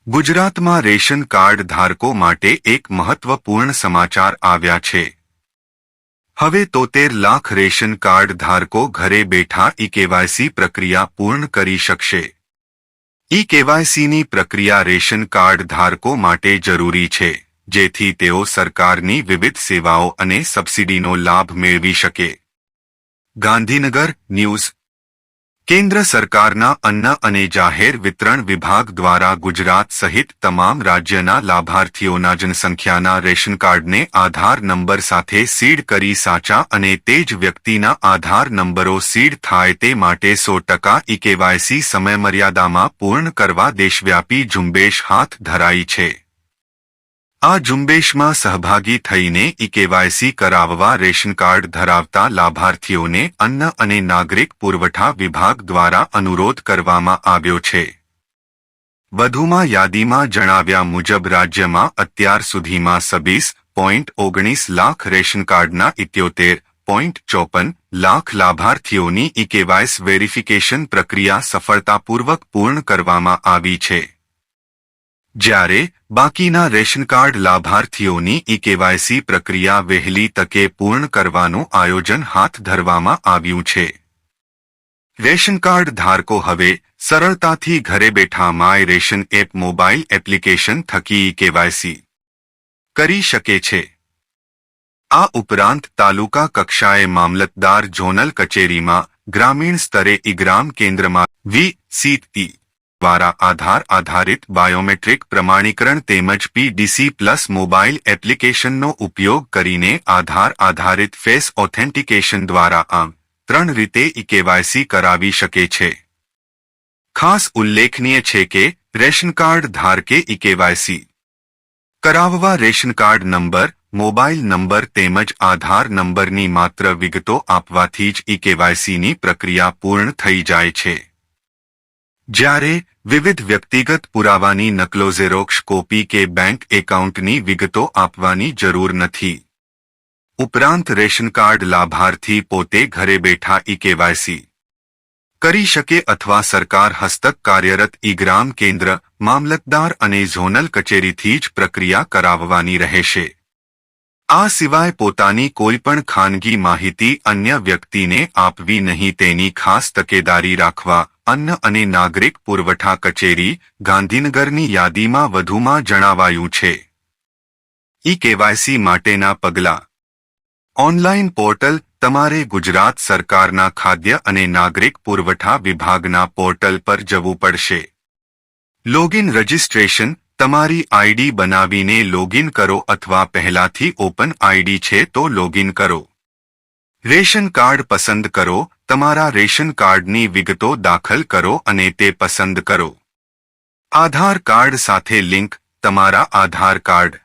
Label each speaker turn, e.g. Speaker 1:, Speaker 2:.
Speaker 1: ગુજરાતમાં ration card ધારકો માટે એક મહત્વપૂર્ણ સમાચાર આવ્યા છે। હવે 73 લાખ રેશન કાર્ડ ધારકો ઘરે બેઠા ઈ-કેવાયસી પ્રક્રિયા પૂર્ણ કરી શકશે। ઈ-કેવાયસીની પ્રક્રિયા રેશન કાર્ડ ધારકો માટે જરૂરી છે, જેથી તેઓ સરકારની વિવિધ સેવાઓ અને સબસિડીનો લાભ મેળવી શકે। ગાંધીનગર ન્યૂઝ। કેન્દ્ર સરકારના અન્ન અને જાહેર વિતરણ વિભાગ દ્વારા ગુજરાત સહિત તમામ રાજ્યના લાભાર્થીઓના જનસંખ્યાના રેશન કાર્ડને આધાર નંબર સાથે સીડ કરી સાચા અને તે જ વ્યક્તિના આધાર નંબરો સીડ થાય તે માટે 100% ઈ-કેવાયસી સમયમર્યાદામાં પૂર્ણ કરવા દેશવ્યાપી ઝુંબેશ હાથ ધરાઈ છે। આ ઝુંબેશમાં સહભાગી થઈને ઈ-કેવાયસી કરાવવા રેશન કાર્ડ ધરાવતા લાભાર્થીઓને અન્ન અને નાગરિક પુરવઠા વિભાગ દ્વારા અનુરોધ કરવામાં આવ્યો છે। વધુમાં યાદીમાં જણાવ્યા મુજબ રાજ્યમાં અત્યાર સુધીમાં 26.19 લાખ રેશન કાર્ડના 78.54 લાખ લાભાર્થીઓની ઈ-કેવાયસી વેરિફિકેશન પ્રક્રિયા સફળતાપૂર્વક પૂર્ણ કરવામાં આવી છે, જ્યારે બાકીના રેશન કાર્ડ લાભાર્થીઓની ઈ-કેવાયસી પ્રક્રિયા વહેલી તકે પૂર્ણ કરવાનું આયોજન હાથ ધરવામાં આવ્યું છે। રેશન કાર્ડ ધારકો હવે સરળતાથી ઘરે બેઠા my ration app mobile application થકી ઈ-કેવાયસી કરી શકે છે। આ ઉપરાંત તાલુકા કક્ષાએ મામલતદાર ઝોનલ કચેરીમાં, ગ્રામીણ સ્તરે ઈ-ગ્રામ કેન્દ્રમાં વી.સી.ટી દ્વારા આધાર આધારિત બાયોમેટ્રિક પ્રમાણીકરણ તેમજ PDC+ મોબાઈલ એપ્લિકેશનનો ઉપયોગ કરીને આધાર આધારિત ફેસ ઓથેન્ટિકેશન દ્વારા આમ 3 રીતે ઈ-કેવાયસી કરાવી શકે છે। ખાસ ઉલ્લેખનીય છે કે રેશન કાર્ડ ધારકે ઈ-કેવાયસી કરાવવા ration card number, mobile number તેમજ આધાર નંબરની માત્ર વિગતો આપવાથી જ ઈ-કેવાયસીની પ્રક્રિયા પૂર્ણ થઈ જાય છે, જ્યારે વિવિધ વ્યક્તિગત પુરાવાની નકલો, ઝેરોક્ષ કોપી કે બેંક એકાઉન્ટની વિગતો આપવાની જરૂર નથી। ઉપરાંત રેશન કાર્ડ લાભાર્થી પોતે ઘરે બેઠા ઈ-કેવાયસી કરી શકે અથવા સરકાર હસ્તક કાર્યરત ઈ-ગ્રામ કેન્દ્ર, મામલતદાર અને ઝોનલ કચેરીથી જ પ્રક્રિયા કરાવવાની રહેશે। આ સિવાય પોતાની કોઈપણ ખાનગી માહિતી અન્ય વ્યક્તિને આપવી નહીં તેની ખાસ તકેદારી રાખવા અન્ન અને નાગરિક પુરવઠા કચેરી, ગાંધીનગરની યાદીમાં વધુમાં જણાવાયું છે। ઈ-કેવાયસી માટેના પગલાં। Online portal. તમારે ગુજરાત સરકારના ખાદ્ય અને નાગરિક પુરવઠા વિભાગના પોર્ટલ પર જવું પડશે। Login registration. તમારી આઈડી બનાવીને લોગિન કરો અથવા પહેલાથી ઓપન આઈડી છે તો લોગિન કરો। રેશન કાર્ડ પસંદ કરો। તમારા રેશન કાર્ડની વિગતો દાખલ કરો અને તે પસંદ કરો। આધાર કાર્ડ સાથે લિંક। તમારા આધાર કાર્ડ